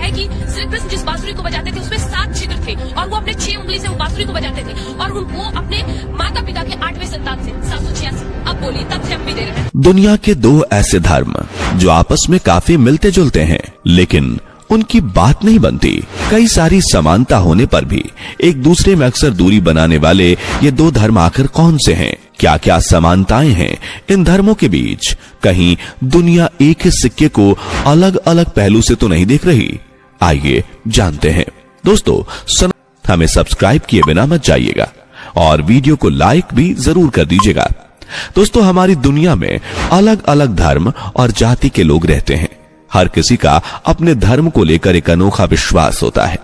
है कि श्री कृष्ण जिस बांसुरी को बजाते थे उसमें 7 छिद्र थे और वो अपने 6 उंगली से वो बांसुरी को बजाते थे और वो अपने माता पिता के 8वें संतान से 786। अब बोलिए, तब से हम भी दे रहे हैं। दुनिया के 2 ऐसे धर्म जो आपस में काफी मिलते जुलते हैं, लेकिन उनकी बात नहीं बनती। कई सारी समानता होने पर भी एक दूसरे में अक्सर दूरी बनाने वाले ये 2 धर्म आखिर कौन से हैं? क्या क्या समानताएं हैं इन धर्मों के बीच? कहीं दुनिया एक ही सिक्के को अलग अलग पहलू से तो नहीं देख रही? आइए जानते हैं। दोस्तों, हमें सब्सक्राइब किए बिना मत जाइएगा और वीडियो को लाइक भी जरूर कर दीजिएगा। दोस्तों, हमारी दुनिया में अलग अलग धर्म और जाति के लोग रहते हैं। हर किसी का अपने धर्म को लेकर एक अनोखा विश्वास होता है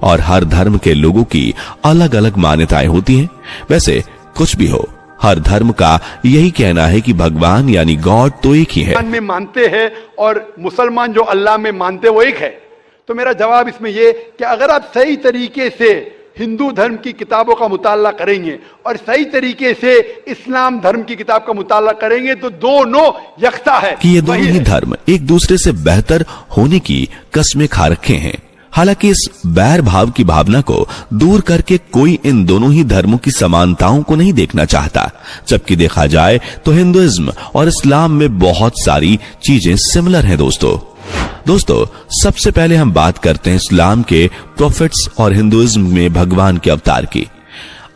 और हर धर्म के लोगों की अलग अलग मान्यताएं होती हैं। वैसे कुछ भी हो, हर धर्म का यही कहना है कि भगवान यानी गॉड तो एक ही है। में मानते हैं और मुसलमान जो अल्लाह में मानते वो एक है। तो मेरा जवाब इसमें ये कि अगर आप सही तरीके से हिंदू धर्म की किताबों का मुताला करेंगे और सही तरीके से इस्लाम धर्म की किताब का मुताला करेंगे तो दोनों यकसा है कि ये दोनों ही धर्म एक दूसरे से बेहतर होने की कस्में खा रखे हैं। हालांकि इस बैर भाव की भावना को दूर करके कोई इन दोनों ही धर्मों की समानताओं को नहीं देखना चाहता, जबकि देखा जाए तो हिंदुइज्म और इस्लाम में बहुत सारी चीजें सिमिलर हैं। दोस्तों, सबसे पहले हम बात करते हैं इस्लाम के प्रोफेट्स और हिंदुइज्म में भगवान के अवतार की।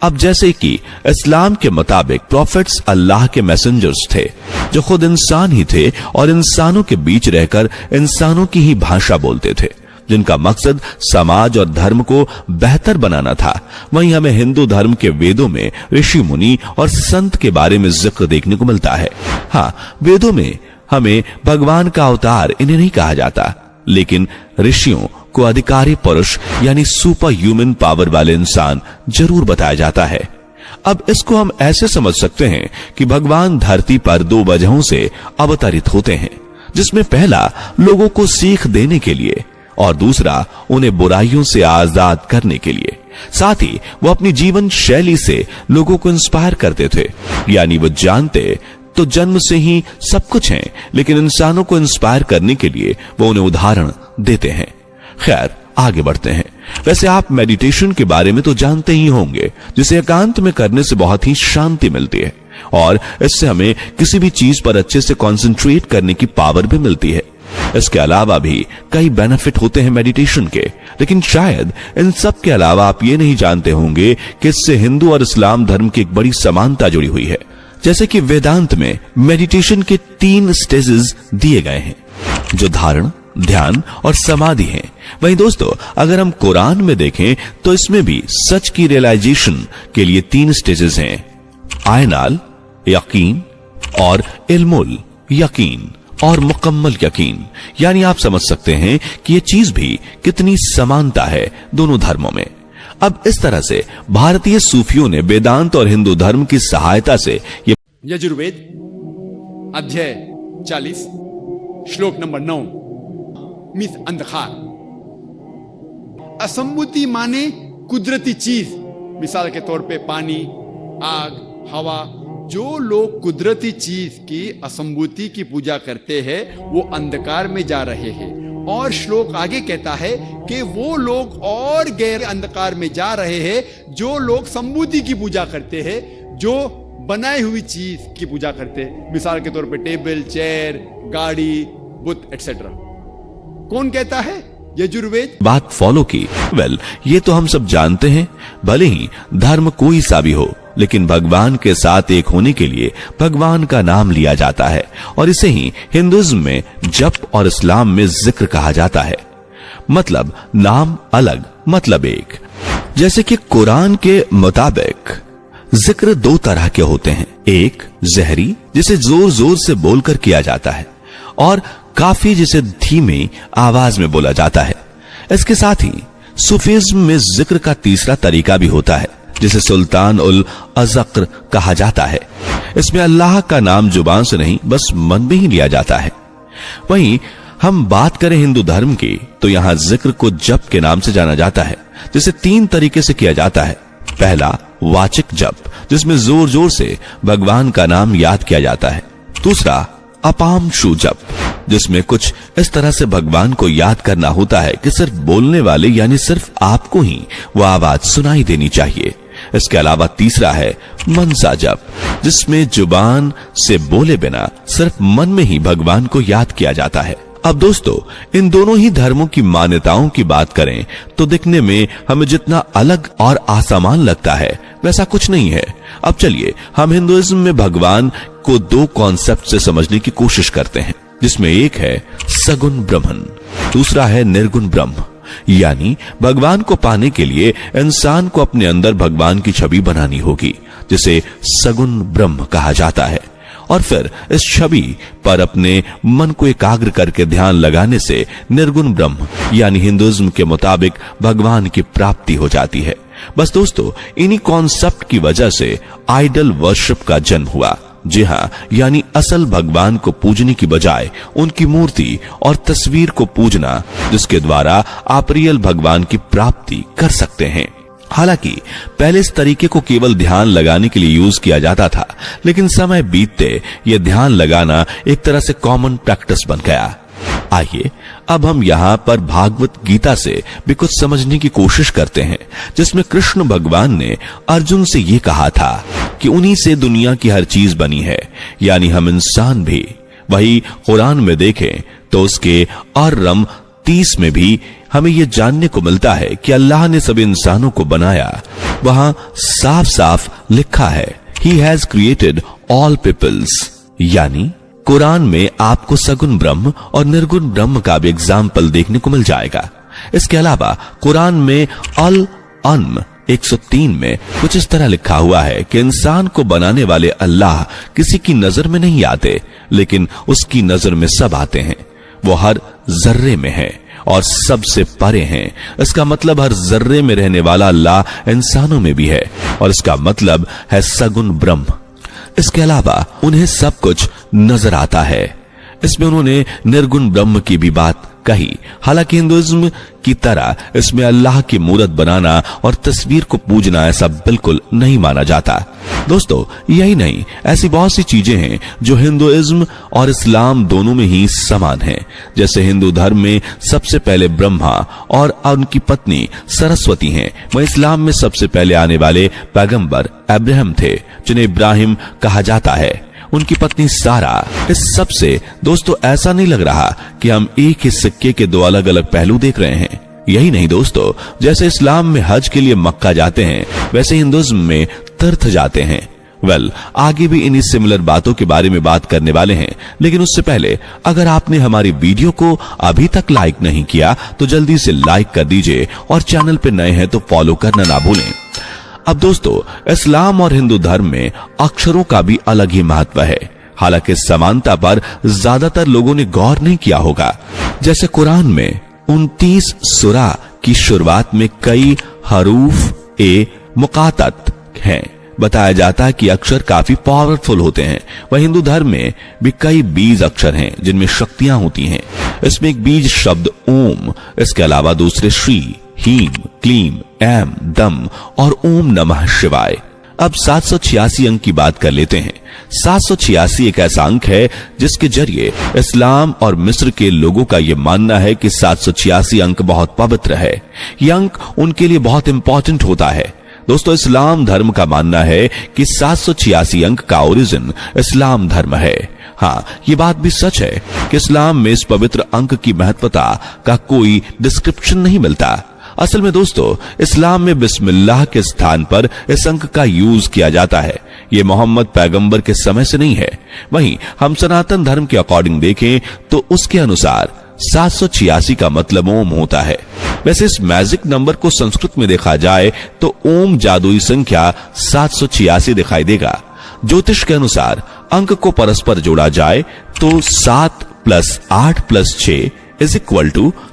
अब जैसे कि इस्लाम के मुताबिक प्रोफेट्स अल्लाह के मैसेंजर्स थे जो खुद इंसान ही थे और इंसानों के बीच रहकर इंसानों की ही भाषा बोलते थे, जिनका मकसद समाज और धर्म को बेहतर बनाना था। वहीं हमें हिंदू धर्म के वेदों में ऋषि मुनि और संत के बारे में जिक्र देखने को मिलता है। हाँ, वेदों में हमें भगवान का अवतार इन्हें नहीं कहा जाता, लेकिन ऋषियों को अधिकारी पुरुष यानी सुपर ह्यूमन पावर वाले इंसान जरूर बताया जाता है। अब इसको हम ऐसे समझ सकते हैं कि भगवान धरती पर 2 वजहों से अवतरित होते हैं, जिसमें पहला लोगों को सीख देने के लिए और दूसरा उन्हें बुराइयों से आजाद करने के लिए। साथ ही वो अपनी जीवन शैली से लोगों को इंस्पायर करते थे, यानी वो जानते तो जन्म से ही सब कुछ हैं, लेकिन इंसानों को इंस्पायर करने के लिए वो उन्हें उदाहरण देते हैं। खैर, आगे बढ़ते हैं। वैसे आप मेडिटेशन के बारे में तो जानते ही होंगे, जिसे एकांत में करने से बहुत ही शांति मिलती है और इससे हमें किसी भी चीज पर अच्छे से कंसंट्रेट करने की पावर भी मिलती है। इसके अलावा भी कई बेनिफिट होते हैं मेडिटेशन के, लेकिन शायद इन सब के अलावा आप ये नहीं जानते होंगे कि इससे हिंदू और इस्लाम धर्म की एक बड़ी समानता जुड़ी हुई है। जैसे कि वेदांत में मेडिटेशन के 3 स्टेजेस दिए गए हैं, जो धारण, ध्यान और समाधि हैं। वहीं दोस्तों, अगर हम कुरान में देखें तो इसमें भी सच की रियलाइजेशन के लिए 3 स्टेजेस हैं, आयनाल यकीन और इल्मुल यकीन और मुकम्मल यकीन। यानी आप समझ सकते हैं कि ये चीज भी कितनी समानता है दोनों धर्मों में। अब इस तरह से भारतीय सूफियों ने वेदांत और हिंदू धर्म की सहायता से ये यजुर्वेद अध्याय 40 श्लोक नंबर 9 मिस अंधकार। असंभूति माने कुदरती चीज, मिसाल के तौर पे पानी, आग, हवा। जो लोग कुदरती चीज की असंभूति की पूजा करते हैं वो अंधकार में जा रहे हैं। और श्लोक आगे कहता है कि वो लोग और गहरे अंधकार में जा रहे हैं जो लोग संभूति की पूजा करते हैं, जो बनाई हुई चीज की पूजा करते हैं, मिसाल के तौर पे टेबल, चेयर, गाड़ी, बुत एक्सेट्रा। कौन कहता है? यजुर्वेद। बात फॉलो की। ये तो हम सब जानते हैं, भले ही धर्म कोई सा भी हो, लेकिन भगवान के साथ एक होने के लिए भगवान का नाम लिया जाता है और इसे ही हिंदुइज्म में जप और इस्लाम में जिक्र कहा जाता है। मतलब नाम अलग, मतलब एक। जैसे कि कुरान के मुताबिक जिक्र 2 तरह के होते हैं, एक जहरी जिसे जोर जोर से बोलकर किया जाता है और काफी जिसे धीमी आवाज में बोला जाता है। इसके साथ ही सूफीज्म में जिक्र का तीसरा तरीका भी होता है, जिसे सुल्तान उल अज़क्र कहा जाता है। इसमें अल्लाह का नाम जुबान से नहीं बस मन में ही लिया जाता है। वहीं हम बात करें हिंदू धर्म की तो यहाँ जिक्र को जप के नाम से जाना जाता है, जिसे 3 तरीके से किया जाता है। पहला वाचिक जप, जिसमें जोर जोर से भगवान का नाम याद किया जाता है। दूसरा अपाम शु जप, जिसमें कुछ इस तरह से भगवान को याद करना होता है कि सिर्फ बोलने वाले यानी सिर्फ आपको ही वो आवाज सुनाई देनी चाहिए। इसके अलावा तीसरा है मनसा जप, जिसमें जुबान से बोले बिना सिर्फ मन में ही भगवान को याद किया जाता है। अब दोस्तों, इन दोनों ही धर्मों की मान्यताओं की बात करें तो दिखने में हमें जितना अलग और असमान लगता है वैसा कुछ नहीं है। अब चलिए हम हिंदुइज्म में भगवान को दो कॉन्सेप्ट से समझने की कोशिश करते हैं, जिसमें एक है सगुण ब्रह्मन, दूसरा है निर्गुण ब्रह्म। यानी भगवान को पाने के लिए इंसान को अपने अंदर भगवान की छवि बनानी होगी, जिसे सगुण ब्रह्म कहा जाता है। और फिर इस छवि पर अपने मन को एकाग्र करके ध्यान लगाने से निर्गुण ब्रह्म यानी हिंदुइज्म के मुताबिक भगवान की प्राप्ति हो जाती है। बस दोस्तों, इन्हीं कॉन्सेप्ट की वजह से आइडल वर्शिप का जन्म हुआ। जी हाँ, यानी असल भगवान को पूजने की बजाय उनकी मूर्ति और तस्वीर को पूजना, जिसके द्वारा आप रियल भगवान की प्राप्ति कर सकते हैं। हालांकि पहले इस तरीके को केवल ध्यान लगाने के लिए यूज किया जाता था, लेकिन समय बीतते यह ध्यान लगाना एक तरह से कॉमन प्रैक्टिस बन गया। आइए अब हम यहाँ पर भागवत गीता से भी कुछ समझने की कोशिश करते हैं, जिसमें कृष्ण भगवान ने अर्जुन से ये कहा था कि उन्हीं से दुनिया की हर चीज बनी है, यानी हम इंसान भी। वही कुरान में देखें तो उसके अर्रम 30 में भी हमें यह जानने को मिलता है कि अल्लाह ने सभी इंसानों को बनाया। वहां साफ साफ लिखा है he has created all peoples. यानी कुरान में आपको सगुण ब्रह्म और निर्गुण ब्रह्म का भी एग्जाम्पल देखने को मिल जाएगा। इसके अलावा कुरान में अल अन्म 103 में कुछ इस तरह लिखा हुआ है कि इंसान को बनाने वाले अल्लाह किसी की नजर में नहीं आते, लेकिन उसकी नजर में सब आते हैं। वो हर जर्रे में है और सबसे परे हैं। इसका मतलब हर जर्रे में रहने वाला अल्लाह इंसानों में भी है, और इसका मतलब है सगुण ब्रह्म। इसके अलावा उन्हें सब कुछ नजर आता है। इसमें उन्होंने निर्गुण ब्रह्म की भी बात कही। हालांकि हिंदुइज्म की तरह इसमें अल्लाह की मूरत बनाना और तस्वीर को पूजना ऐसा बिल्कुल नहीं माना जाता। दोस्तों, यही नहीं, ऐसी बहुत सी चीजें हैं जो हिंदुइज्म और इस्लाम दोनों में ही समान हैं। जैसे हिंदू धर्म में सबसे पहले ब्रह्मा और उनकी पत्नी सरस्वती हैं, वहीं इस्लाम में सबसे पहले आने वाले पैगंबर अब्राहम थे, जिन्हें इब्राहिम कहा जाता है। उनकी पत्नी सारा। इस सब से दोस्तों ऐसा नहीं लग रहा कि हम एक ही सिक्के के दो अलग अलग पहलू देख रहे हैं। यही नहीं दोस्तों, जैसे इस्लाम में हज के लिए मक्का जाते हैं, वैसे हिंदुइज्म में तीर्थ जाते हैं। आगे भी इन्हीं सिमिलर बातों के बारे में बात करने वाले हैं, लेकिन उससे पहले अगर आपने हमारी वीडियो को अभी तक लाइक नहीं किया तो जल्दी से लाइक कर दीजिए, और चैनल पे नए हैं तो फॉलो करना ना भूलें। अब दोस्तों, इस्लाम और हिंदू धर्म में अक्षरों का भी अलग ही महत्व है। हालांकि समानता पर ज्यादातर लोगों ने गौर नहीं किया होगा। जैसे कुरान में 29 सूरा की शुरुआत में कई हरूफ ए मुकातत हैं। बताया जाता है कि अक्षर काफी पावरफुल होते हैं। वह हिंदू धर्म में भी कई बीज अक्षर हैं जिनमें शक्तियां होती हैं। इसमें एक बीज शब्द ओम, इसके अलावा दूसरे श्री, हीम, क्लीम, एम, दम और ओम नमः शिवाय। अब 786 अंक की बात कर लेते हैं। 786 एक ऐसा अंक है जिसके जरिए इस्लाम और मिस्र के लोगों का यह मानना है कि 786 अंक बहुत पवित्र है। यह अंक उनके लिए बहुत इंपॉर्टेंट होता है। दोस्तों, इस्लाम धर्म का मानना है कि 786 अंक का ओरिजिन इस्लाम धर्म है। हाँ, ये बात भी सच है कि इस्लाम में इस पवित्र अंक की महत्वता का कोई डिस्क्रिप्शन नहीं मिलता। असल में दोस्तों, इस्लाम में बिस्मिल्लाह के स्थान पर इस अंक का यूज किया जाता है। ये मोहम्मद पैगंबर के समय से नहीं है। वहीं हम सनातन धर्म के अकॉर्डिंग देखें तो उसके अनुसार 786 का मतलब ओम होता है। वैसे इस मैजिक नंबर को संस्कृत में देखा जाए तो ओम जादुई संख्या 786 दिखाई देगा। ज्योतिष के अनुसार अंक को परस्पर जोड़ा जाए तो 7 + 8 + 6 =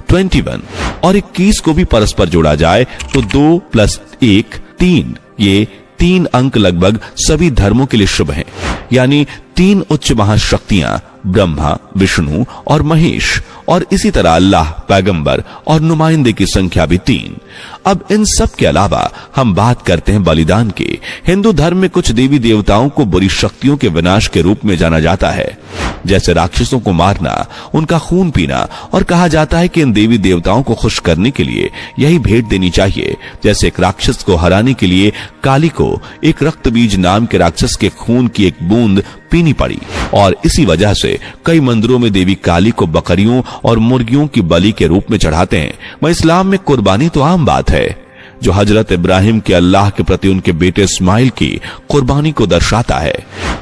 21, और 21 को भी परस्पर जोड़ा जाए तो 2 + 1 3। ये 3 अंक लगभग सभी धर्मों के लिए शुभ हैं। यानी 3 उच्च महाशक्तियां ब्रह्मा, विष्णु और महेश, और इसी तरह अल्लाह, पैगंबर और नुमाइंदे की संख्या भी 3। अब इन सब के अलावा हम बात करते हैं बलिदान की। हिंदू धर्म में कुछ देवी देवताओं को बुरी शक्तियों के विनाश के रूप में जाना जाता है, जैसे राक्षसों को मारना, उनका खून पीना, और कहा जाता है कि इन देवी देवताओं को खुश करने के लिए यही भेंट देनी चाहिए। जैसे एक राक्षस को हराने के लिए काली को एक रक्त बीज नाम के राक्षस के खून की एक बूंद पीनी पड़ी, और इसी वजह से कई मंदिरों में देवी काली को बकरियों और मुर्गियों की बलि के रूप में चढ़ाते हैं। वह इस्लाम में कुर्बानी तो आम बात है, जो हजरत इब्राहिम के अल्लाह के प्रति उनके बेटे इस्माइल की कुर्बानी को दर्शाता है।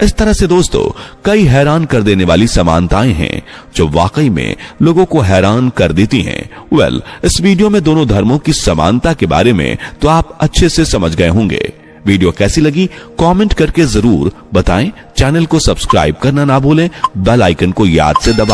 इस तरह से दोस्तों कई हैरान कर देने वाली समानताएं हैं जो वाकई में लोगों को हैरान कर देती हैं। इस वीडियो में दोनों धर्मों की समानता के बारे में तो आप अच्छे से समझ गए होंगे। वीडियो कैसी लगी कमेंट करके जरूर बताएं। चैनल को सब्सक्राइब करना ना भूलें, बेल आइकन को याद से दबाएं।